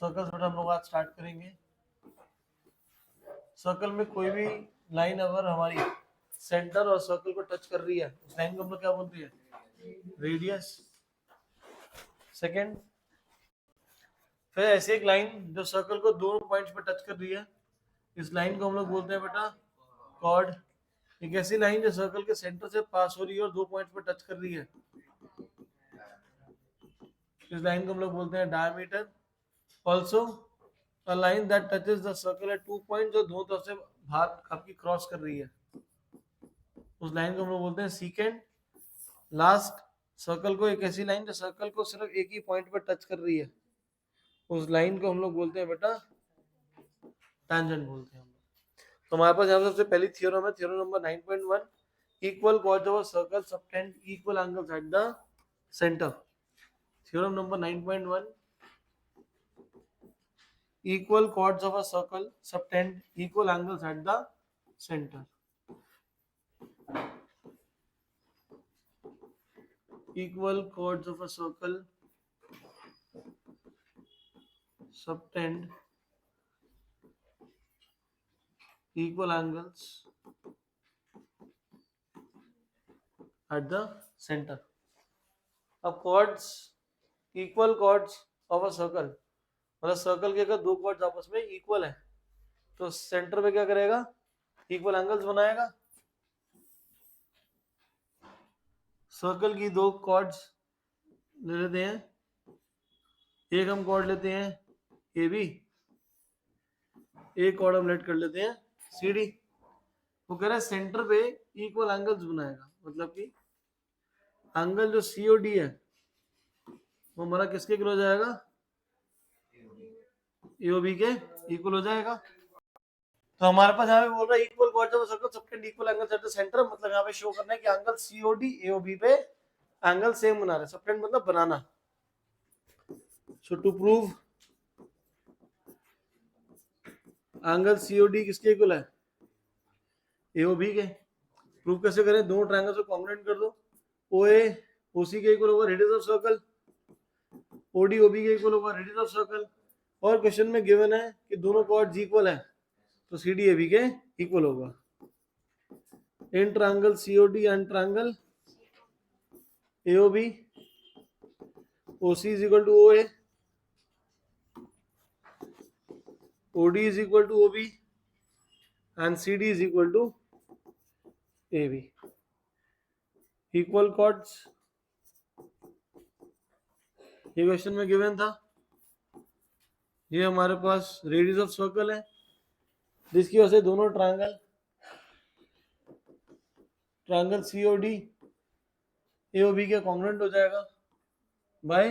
Circle बेटा हम लोग आज स्टार्ट करेंगे। सर्कल में कोई भी लाइन अगर हमारी सेंटर और सर्कल को टच कर रही है उस लाइन को हम लोग क्या बोलते हैं? रेडियस। सेकेंड, फिर ऐसी एक लाइन जो सर्कल को दोनों पॉइंट्स पे टच कर रही है, इस लाइन को हम लोग बोलते हैं बेटा कॉर्ड। एक ऐसी लाइन जो सर्कल के सेंटर से पास हो रही है और दो पॉइंट्स पे टच कर रही है, इस लाइन को हम लोग बोलते हैं diameter. Also a line that touches the circle eight 2 point, जो दोनों तरफ से भाग आपकी क्रॉस कर रही है, उस लाइन को हम लोग बोलते हैं सीकेंड। लास्ट, सर्कल को एक ऐसी लाइन जो सर्कल को सिर्फ एक ही पॉइंट पर टच कर रही है, उस लाइन को हम लोग बोलते हैं बेटा टैंजेंट बोलते हैं हम लोग। तो हमारे पास यहाँ सबसे पहली थ्योरम है, theorem number 9.1, equal chords of a circle subtend equal angles at the centre. Theorem number 9.1, equal chords of a circle subtend equal angles at the center. Equal chords of a circle subtend equal angles at the center. अब chords, equal chords of a circle, मतलब circle के अगर दो chords आपस में equal है तो centre पे क्या करेगा? इक्वल एंगल्स बनाएगा। सर्कल की दो कॉर्ड्स ले लेते हैं, एक हम कॉर्ड लेते हैं ए बी, एक कॉर्ड हम लेट कर लेते हैं सी डी। वो कह रहा है सेंटर पे इक्वल एंगल्स बनाएगा, मतलब कि एंगल जो सी ओ डी है वो हमारा किसके इक्वल हो जाएगा? एओबी के इक्वल हो जाएगा। तो हमारे पास यहाँ पे बोल रहा है equal chords of a circle subtend equal angles at the centre, मतलब यहाँ पे शो करना है कि एंगल सीओडी एओबी पे एंगल सेम बना रहे हैं। सबटेंड मतलब बनाना। So to prove angle COD किसके इक्वल है? एओबी के। प्रूव कैसे करें? दोनों ट्रायंगल्स को कॉन्ग्रुएंट कर दो। ओए ओसी के इक्वल होगा radius of circle, OD OB के इक्वल होगा रेडियस ऑफ सर्कल, और क्वेश्चन में गिवन है कि दोनों कॉर्ड्स इक्वल है तो सी डी ए बी के इक्वल होगा। In triangle COD and triangle AOB, OC is equal to OA, OD is equal to OB and CD is equal to AB. Equal chords, ये question में given था। ये हमारे पास radius of circle है जिसकी वजह से दोनों ट्रायंगल सीओडी एओबी के कॉन्ग्रुएंट हो जाएगा। बाय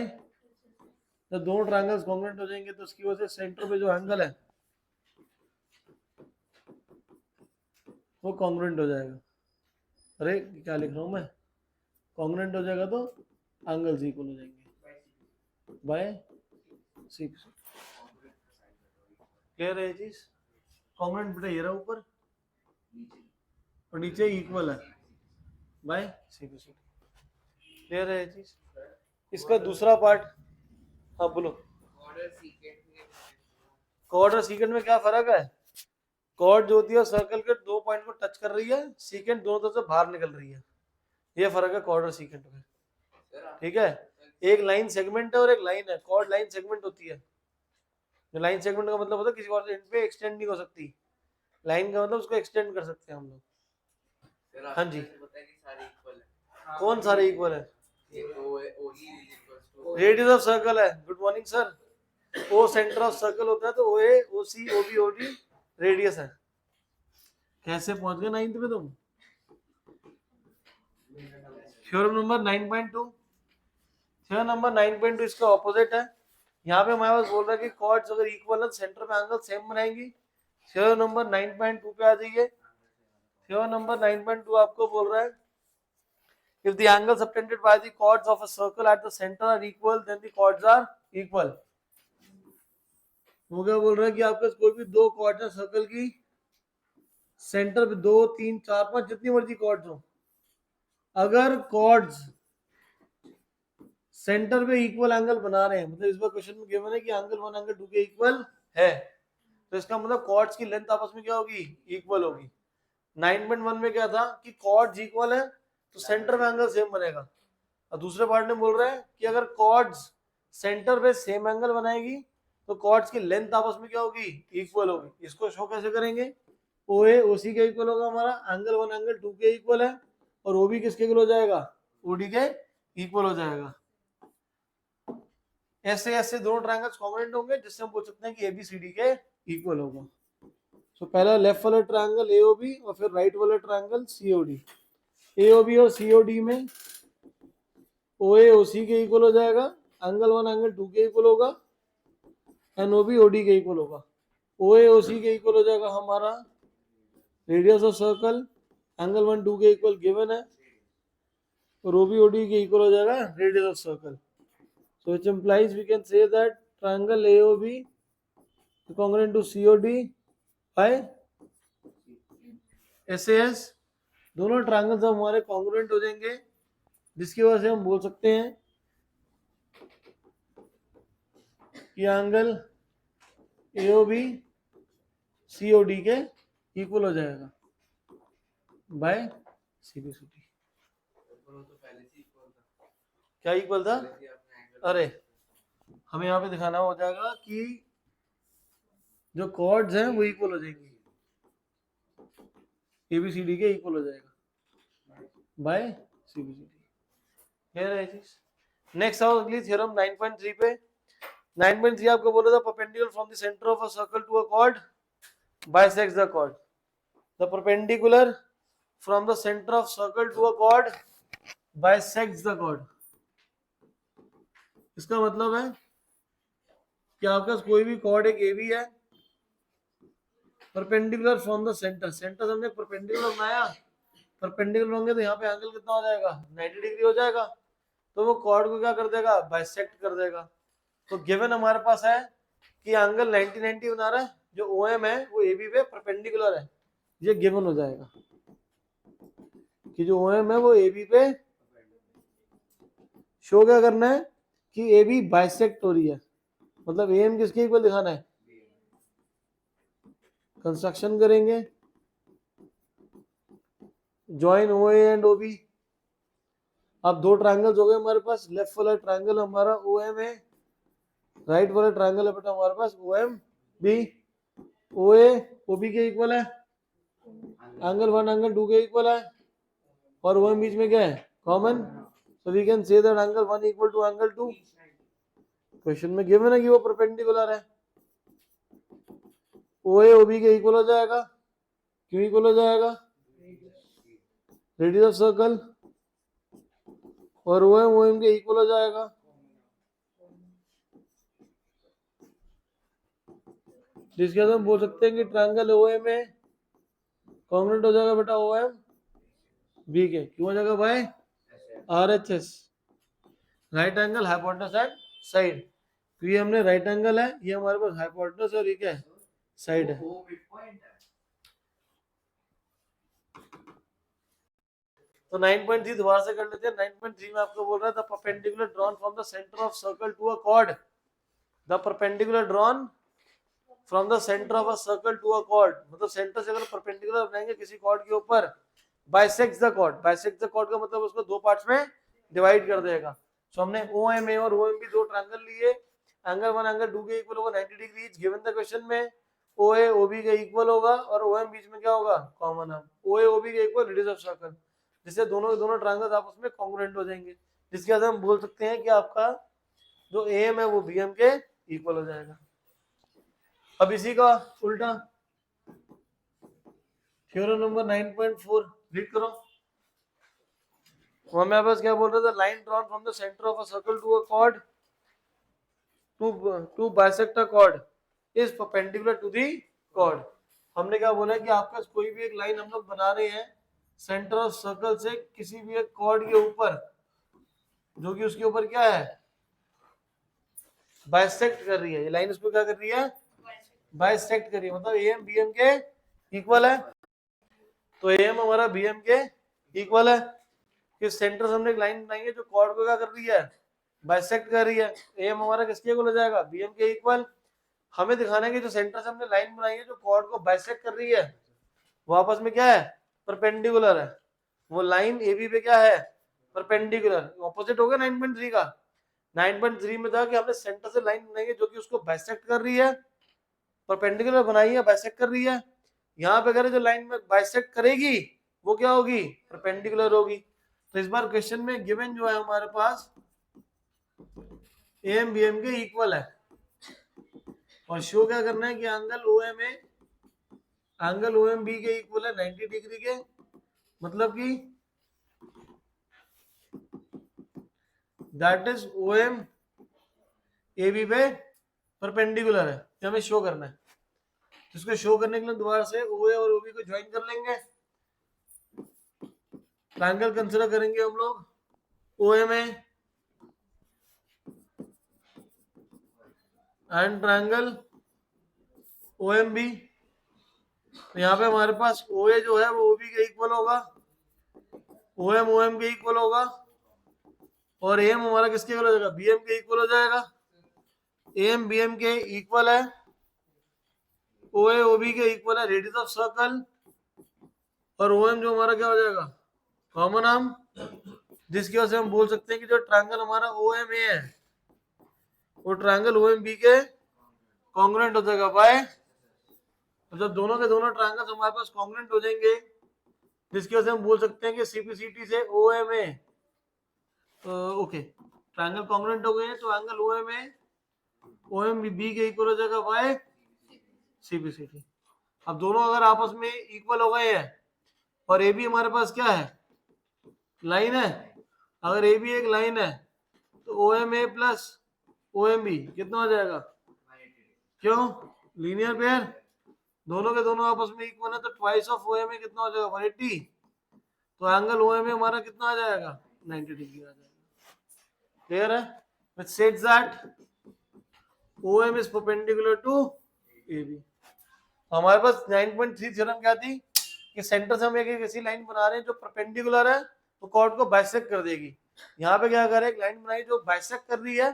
जब दोनों ट्रायंगल्स कॉन्ग्रुएंट हो जाएंगे तो उसकी वजह से सेंटर पे जो एंगल है वो कॉन्ग्रुएंट हो जाएगा। अरे क्या लिख रहा हूं मैं? कॉन्ग्रुएंट हो जाएगा तो एंगल्स इक्वल हो जाएंगे बाय 6। क्लियर है ये चीज? कॉन्ग्रुएंट बेटा ये रहा ऊपर और नीचे इक्वल है बाय 6। क्लियर है ये चीज? इसका दूसरा पार्ट, हाँ बोलो। कॉर्ड और सीकेंट में क्या फर्क है? कॉर्ड जो होती है सर्कल के दो पॉइंट को टच कर रही है, सीकेंट दोनों तरफ से बाहर निकल रही है। ये फर्क है कॉर्ड और सीकेंट में। ठीक है, एक लाइन सेगमेंट है और एक लाइन है। कॉर्ड लाइन सेगमेंट होती है। जो लाइन सेगमेंट का मतलब होता है किसी और एंड पे एक्सटेंड नहीं हो सकती। लाइन का मतलब उसको एक्सटेंड कर सकते हैं हम लोग। हाँ जी, कौन सारे इक्वल है? रेडियस ऑफ सर्कल है। Good morning sir. O centre of circle होता है तो O A O C O B O D radius है। कैसे पहुंच गए 9th में तुम? थ्योरम नंबर 9.2, थ्योरम नंबर 9.2 इसका ऑपोजिट है। यहाँ पे हमारे पास बोल रहा है कि कॉर्ड्स अगर इक्वल है सेंटर में एंगल सेम बनाएंगी। थ्योरम नंबर 9.2 पे आ जाइए। थ्योरम नंबर 9.2 आपको बोल रहा है if the angles subtended by the chords of a circle at the center are equal then the chords are equal। वो क्या बोल रहा है कि आपके कोई भी दो कॉर्ड्स है सर्कल की, सेंटर पे 2 3 4 5 जितनी मर्जी कॉर्ड्स हो, अगर कॉर्ड्स सेंटर पे इक्वल एंगल बना रहे हैं, मतलब इस बार क्वेश्चन में गिवन है कि एंगल 1 एंगल 2 के इक्वल है, तो इसका मतलब कॉर्ड्स की लेंथ आपस में क्या होगी, इक्वल होगी। 9.1 में क्या था कि कॉर्ड्स इक्वल है तो सेंटर में एंगल सेम बनेगा, और दूसरे पार्ट में बोल रहे हैं कि अगर कॉर्ड्स सेंटर पे सेम एंगल बनाएगी तो कॉर्ड्स की लेंथ आपस में क्या होगी, इक्वल होगी। इसको शो कैसे करेंगे, ओ ए ओ सी के इक्वल होगा हमारा, एंगल 1 एंगल 2 के इक्वल है, और ओ बी किसके इक्वल हो जाएगा, ओ डी के इक्वल हो जाएगा। ऐसे ऐसे दोनों ट्रायंगल्स कॉन्ग्रुएंट होंगे जिससे हम बोल सकते हैं कि ए बी सी डी के इक्वल होगा। तो पहला लेफ्ट वाला ट्रायंगल ए ओ बी और फिर राइट वाला ट्रायंगल सी ओ डी। ए ओ बी और सी ओ डी में ओ ए ओ सी के इक्वल हो जाएगा, एंगल 1 एंगल 2 के इक्वल होगा, and O B O D के इक्वल होगा। ओ ए ओ सी के इक्वल हो जाएगा हमारा रेडियस ऑफ सर्कल, एंगल 1 2 के इक्वल गिवन है, और ओ बी ओ डी के इक्वल हो जाएगा radius of circle. So which implies we can say that triangle AOB is congruent to COD by SAS। दोनों ट्रायंगल्स हमारे कॉन्ग्रुएंट हो जाएंगे, जिसकी वजह से हम बोल सकते हैं कि एंगल AOB COD के इक्वल हो जाएगा बाय CBCD। क्या इक्वल था, अरे हमें यहाँ पे दिखाना हो जाएगा कि जो कॉर्ड्स हैं वो इक्वल हो जाएंगी, ABCD के इक्वल हो जाएगा बाय CBCD। क्लियर है चीज। नेक्स्ट आओ अगली थ्योरम 9.3 पे। 9.3 आपको बोला था perpendicular from the centre of a circle to a chord bisects the chord. The perpendicular from the centre of circle to a chord bisects the chord. इसका मतलब है कि आपके पास कोई भी कॉर्ड एक AB है, perpendicular from the centre, centre से हमने परपेंडिकुलर बनाया, परपेंडिकुलर होंगे तो यहाँ पे एंगल कितना हो जाएगा, 90 डिग्री हो जाएगा, तो वो कॉर्ड को क्या कर देगा, बाइसेक्ट कर देगा। तो गिवन हमारे पास है कि एंगल 90 90 बना रहा है, जो OM है वो AB पे परपेंडिकुलर है, ये गिवन हो जाएगा कि जो OM है वो AB पे शो क्या करना है कि AB बाइसेक्ट हो रही है, मतलब AM किसके इक्वल दिखाना है। कंस्ट्रक्शन करेंगे, ज्वाइन OA एंड OB। अब दो ट्रायंगल्स हो गए हमारे पास, लेफ्ट वाला ट्रायंगल हमारा OM है, राइट वाला ट्रायंगल है बेटा हमारे पास OMB। OA OB के इक्वल है, एंगल 1 एंगल 2 के इक्वल है, और OM बीच में क्या है, common. So we can say that angle 1 equal to angle 2। Question में गिवन है कि वो परपेंडिकुलर है, OA OB के इक्वल हो जाएगा। क्यों इक्वल हो जाएगा, रेडियस ऑफ सर्कल, और OM OM के इक्वल हो जाएगा। जिसके बाद हम बोल सकते हैं कि ट्रायंगल OM में कॉन्ग्रुएंट हो जाएगा बेटा OMB के। क्यों हो जाएगा भाई, RHS, right angle hypotenuse and side. तो ये हमने राइट एंगल है, ये हमारे पास हाइपोटेनस और ये क्या है, साइड है। तो 9.3 दोबारा से कर लेते हैं। 9.3 में आपको बोल रहा था perpendicular drawn from the centre of circle to a chord, the perpendicular drawn from the centre of a circle to a chord, मतलब सेंटर से अगर परपेंडिकुलर बनाएंगे किसी कॉर्ड के ऊपर, bisects the chord. Bisects the chord का मतलब उसको दो पार्ट्स में डिवाइड कर देगा। सो हमने OMA और OMB दो ट्रायंगल लिए, एंगल 1 एंगल 2 के इक्वल होगा 90 degree each. Given the question में OA OB के इक्वल होगा, और OM बीच में क्या होगा, कॉमन है। OA OB के इक्वल रेडियस ऑफ सर्कल, जिससे दोनों ट्रायंगल्स आपस में कॉन्ग्रुएंट हो जाएंगे, जिसके बाद हम बोल सकते हैं कि आपका जो AM है वो BM के इक्वल हो जाएगा। अब इसी का उल्टा थ्योरम नंबर 9.4 रीड करो। वो हमें बस क्या बोल रहा था, line drawn from the centre of a circle to a chord to bisect a chord is perpendicular to the chord. हमने क्या बोला कि आपका कोई भी एक लाइन हम लोग बना रहे हैं सेंटर ऑफ सर्कल से किसी भी एक कॉर्ड के ऊपर, जो कि उसके ऊपर क्या है, बाइसेक्ट कर रही है। ये लाइन उसको क्या कर रही है, बाइसेक्ट कर रही है, मतलब AM BM के इक्वल है। तो AM हमारा BM के इक्वल है कि सेंटर से हमने एक लाइन बनाई है जो कॉर्ड को क्या कर रही है, बाइसेक्ट कर रही है, एम हमारा किसके इक्वल हो जाएगा, बीएम के इक्वल। हमें दिखाना है कि जो सेंटर से हमने लाइन बनाई है जो कॉर्ड को बाइसेक्ट कर रही है वो आपस में क्या है, परपेंडिकुलर है। वो लाइन ए बी पे क्या है, परपेंडिकुलर। ऑपोजिट हो गया 9.3 का। 9.3 में था कि हमने सेंटर से लाइन बनाई है जो कि उसको बाइसेक्ट कर रही है, परपेंडिकुलर बनाई है, बाइसेक्ट कर रही है। यहाँ पे अगर जो लाइन में बाइसेक्ट करेगी वो क्या होगी, परपेंडिकुलर होगी। तो इस बार क्वेश्चन में गिवन जो है हमारे पास एम बी एम के इक्वल है, और शो क्या करना है कि angle O M A angle O M B के इक्वल है 90 डिग्री के, मतलब कि that is O M A B पे परपेंडिकुलर है, ये हमें शो करना है। तो इसको शो करने के लिए दोबारा से ओ ए और ओ बी को ज्वाइन कर लेंगे। ट्रायंगल कंसीडर करेंगे हम लोग O M A and triangle O M B. तो यहाँ पे हमारे पास ओ ए जो है वो ओ बी के इक्वल होगा, ओ एम के इक्वल होगा, और एम हमारा किसके इक्वल हो जाएगा, बी एम के इक्वल हो जाएगा। एम बी एम के इक्वल है, ओ ए ओ बी के इक्वल है रेडियस ऑफ सर्कल, और ओ एम जो हमारा क्या हो जाएगा, कॉमन आर्म, जिसकी वजह से हम बोल सकते हैं कि जो ट्रायंगल हमारा ओ एम ए है वो ट्रायंगल ओ एम बी के कॉन्ग्रुएंट हो जाएगा। बाय तो जब दोनों के दोनों ट्रायंगल्स हमारे पास कॉन्ग्रुएंट हो जाएंगे जिसकी वजह से हम बोल सकते हैं कि सीपीसीटी से O M A okay triangle congruent हो गए हैं, तो angle O M A O M B के इक्वल हो जाएगा बाय सीपीसीटी। अब दोनों अगर आपस में इक्वल हो गए हैं और ए बी हमारे पास क्या है, लाइन है, अगर ए बी एक लाइन है तो O M A plus O M B कितना हो जाएगा, क्यों, लीनियर पेयर, दोनों के दोनों आपस में इक्वल है, तो twice of O M A कितना हो जाएगा 180। तो एंगल ओ एम ए हमारा कितना आ जाएगा 90 डिग्री आ जाएगा। क्लियर है, which says that OM is perpendicular to AB। हमारे पास 9.3 थ्योरम क्या थी कि सेंटर से हम एक ऐसी लाइन बना रहे हैं जो परपेंडिकुलर है तो कॉर्ड को बाइसेक्ट कर देगी। यहाँ पे क्या करें, एक लाइन बनाई जो बाइसेक्ट कर रही है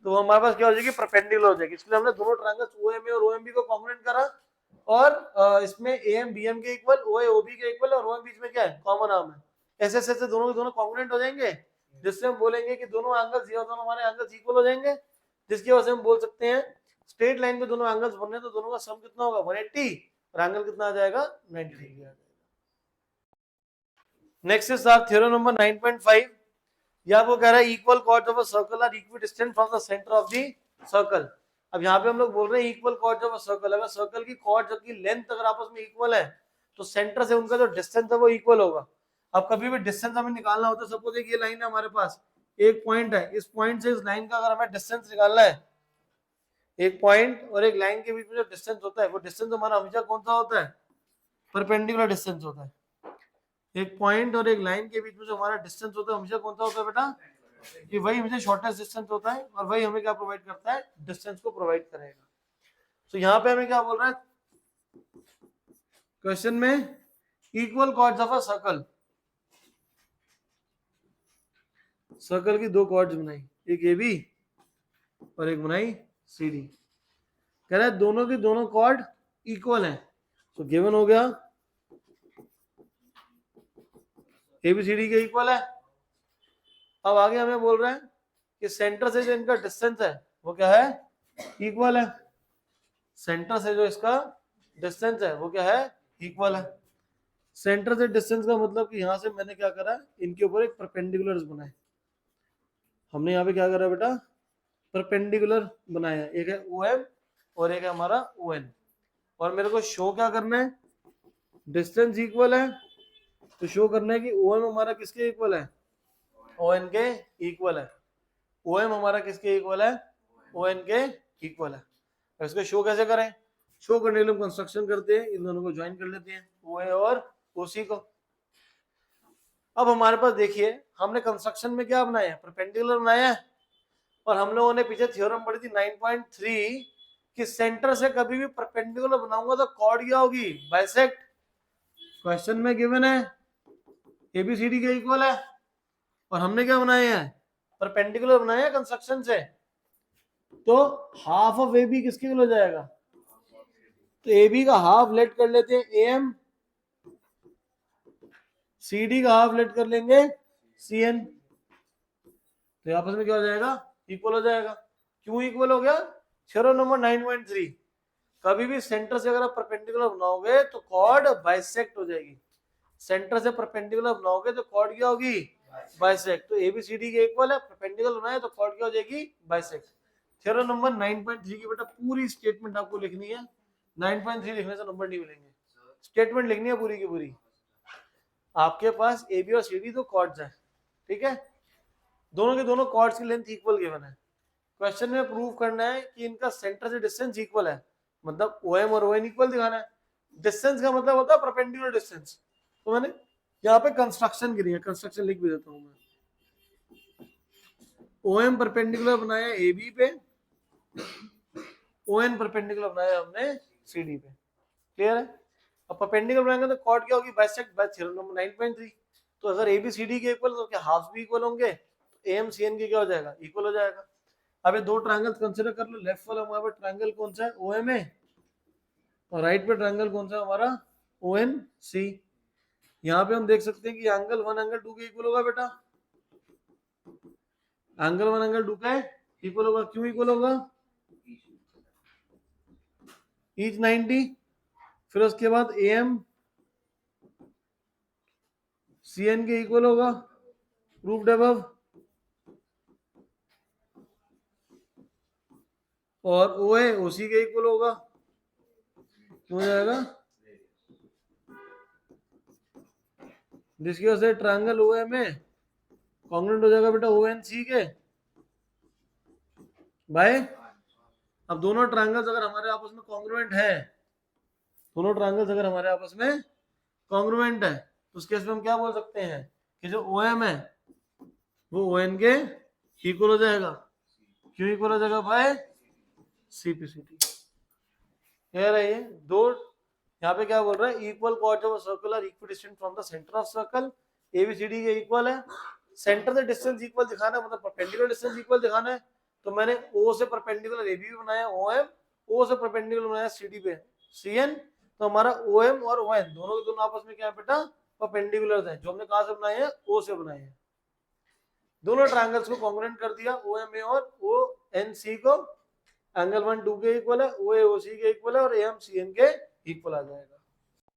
तो हमारे पास क्या हो जाएगी, परपेंडिकुलर हो जाएगी। इसलिए हमने दोनों ट्रायंगल्स OMA और OMB को कॉन्ग्रुएंट करा, और इसमें AM BM के इक्वल, OA OB के इक्वल, और OM बीच में क्या है, कॉमन आर्म है। ऐसे ऐसे दोनों के दोनों कॉन्ग्रुएंट हो जाएंगे जिससे हम बोलेंगे कि दोनों एंगल्स, ये दोनों हमारे एंगल्स इक्वल हो जाएंगे, जिसकी वजह से हम बोल सकते हैं स्ट्रेट लाइन पे दोनों एंगल्स बन रहे हैं तो दोनों का सम कितना होगा 180, और एंगल कितना आ जाएगा 90 डिग्री आ जाएगा। Next is our theorem number 9.5। ये आपको कह रहा है equal chords of a circle are equidistant from the centre of the circle. अब यहाँ पे हम लोग बोल रहे हैं equal chords of a circle, अगर सर्कल की कॉर्ड्स की लेंथ अगर आपस में इक्वल है तो सेंटर से उनका जो डिस्टेंस है वो इक्वल होगा। अब कभी भी डिस्टेंस हमें निकालना होता है, सपोज एक ये लाइन है हमारे पास, एक पॉइंट है, इस पॉइंट से इस लाइन का अगर हमें डिस्टेंस निकालना है, एक पॉइंट और एक लाइन के बीच में जो डिस्टेंस होता है वो डिस्टेंस हमारा हमेशा कौन सा होता है, परपेंडिकुलर डिस्टेंस होता है। एक पॉइंट और एक लाइन के बीच में जो हमारा डिस्टेंस होता है हमेशा कौन सा होता है बेटा, कि वही हमेशा शॉर्टेस्ट डिस्टेंस होता है, और वही हमें क्या प्रोवाइड करता है, डिस्टेंस को प्रोवाइड करेगा। तो यहाँ पे हमें क्या बोल रहा है क्वेश्चन में, equal chords of a circle, circle की दो कॉर्ड्स बनाई, एक ए बी और एक बनाई सी डी। कह रहा है दोनों की दोनों कॉर्ड इक्वल है, तो गिवन हो गया ए बी सी डी के इक्वल है। अब आगे हमें बोल रहे हैं कि सेंटर से जो इनका डिस्टेंस है वो क्या है, इक्वल है। सेंटर से जो इसका डिस्टेंस है वो क्या है, इक्वल है। सेंटर से डिस्टेंस का मतलब कि यहां से मैंने क्या करा, इनके ऊपर एक परपेंडिकुलर बनाए। हमने यहाँ पे क्या करा बेटा, परपेंडिकुलर बनाया, एक है OM और एक है हमारा ON, और मेरे को शो क्या करना है, डिस्टेंस इक्वल है, तो शो करना है कि OM हमारा किसके इक्वल है, ON के इक्वल है। OM हमारा किसके इक्वल है, ON के इक्वल है। तो इसको शो कैसे करें, शो करने के लिए हम कंस्ट्रक्शन करते हैं, इन दोनों को ज्वाइन कर लेते हैं, OA और OC को। अब हमारे पास देखिए हमने कंस्ट्रक्शन में क्या बनाया है, परपेंडिकुलर बनाया है, और हम लोगों ने पीछे थ्योरम पढ़ी थी 9.3 कि सेंटर से कभी भी परपेंडिकुलर बनाऊंगा तो कॉर्ड क्या होगी, बाइसेक्ट। क्वेश्चन में गिवन है ABCD के इक्वल है, और हमने क्या बनाए हैं, परपेंडिकुलर बनाया कंस्ट्रक्शन से, तो हाफ ऑफ ए बी किसके इक्वल हो जाएगा? तो ए बी का हाफ लेट कर लेते हैं ए एम, सी डी का हाफ लेट कर लेंगे सी एन, तो आपस में क्या हो जाएगा? इक्वल हो जाएगा। क्यों इक्वल हो गया? थ्योरम नंबर 9.3, कभी भी सेंटर से अगर आप परपेंडिकुलर बनाओगे तो कॉर्ड बाइसेक्ट हो जाएगी। सेंटर से परपेंडिकुलर बनाओगे तो कॉर्ड क्या होगी? बाइसेक्ट। तो एबीसीडी के इक्वल है, परपेंडिकुलर बनाए तो कॉर्ड क्या हो जाएगी? बाइसेक्ट। थ्योरम नंबर 9.3 की बेटा पूरी स्टेटमेंट आपको लिखनी है, 9.3 लिखने से नंबर नहीं मिलेंगे, स्टेटमेंट लिखनी है पूरी की पूरी। आपके पास ए बी और सी डी दो कॉर्ड्स है, ठीक है, दोनों के दोनों कॉर्ड्स की लेंथ इक्वल गिवन है। क्वेश्चन में प्रूव करना है कि इनका सेंटर से डिस्टेंस इक्वल है, मतलब OM और ON इक्वल दिखाना है। डिस्टेंस का मतलब होता है परपेंडिकुलर डिस्टेंस। तो मैंने यहाँ पे कंस्ट्रक्शन गिरी है, कंस्ट्रक्शन लिख भी देता हूँ मैं। OM परपेंडिकुलर बनाया AB पे, ON परपेंडिकुलर बनाया हमने CD पे। क्लियर है? अब परपेंडिकुलर बनाएंगे तो कॉर्ड क्या होगी? Bisect bye theorem number 9.3। तो अगर ABCD के इक्वल तो क्या हाफ भी इक्वल होंगे? AM CN के क्या हो जाएगा? इक्वल हो जाएगा। अब ये दो ट्रायंगल्स कंसीडर कर लो। लेफ्ट वाला हमारे पास ट्रायंगल कौन सा है? OM है, और राइट पे ट्रायंगल कौन सा है हमारा? ONC। यहाँ पे हम देख सकते हैं कि एंगल 1 एंगल 2 के इक्वल होगा बेटा, एंगल 1 एंगल 2 का इक्वल होगा। क्यों इक्वल होगा? ईच 90, फिर उसके बाद AM CN के इक्वल होगा, प्रूव्ड अबव, और OA OC के इक्वल होगा। क्यों हो जाएगा? जिसकी वजह से ट्रायंगल OM में कॉन्ग्रुएंट हो जाएगा बेटा ONC के बाय। अब दोनों ट्रायंगल्स अगर हमारे आपस में कॉन्ग्रुएंट है, दोनों ट्रायंगल्स अगर हमारे आपस में कॉन्ग्रुएंट है, तो उस केस में हम क्या बोल सकते हैं कि जो OM है वो ON के इक्वल हो जाएगा। क्यों इक्वल हो जाएगा? Bye CPCT। क्लियर है? ये दो यहाँ पे क्या बोल रहा है? Equal chords of a circle are equidistant from the centre of circle. ABCD के इक्वल है, सेंटर से डिस्टेंस इक्वल दिखाना है, मतलब परपेंडिकुलर डिस्टेंस इक्वल दिखाना है। तो मैंने O से परपेंडिकुलर AB भी बनाया OM, O से परपेंडिकुलर बनाया CD पे CN। तो हमारा OM और ON दोनों के दोनों आपस में क्या है बेटा? परपेंडिकुलर है, जो हमने कहां से बनाए हैं? O से बनाए हैं। दोनों ट्रायंगल्स को कॉन्ग्रुएंट कर दिया, OMA और ONC को। एंगल 1 2 के इक्वल है, OA OC के इक्वल है, और AM CN के इक्वल आ जाएगा।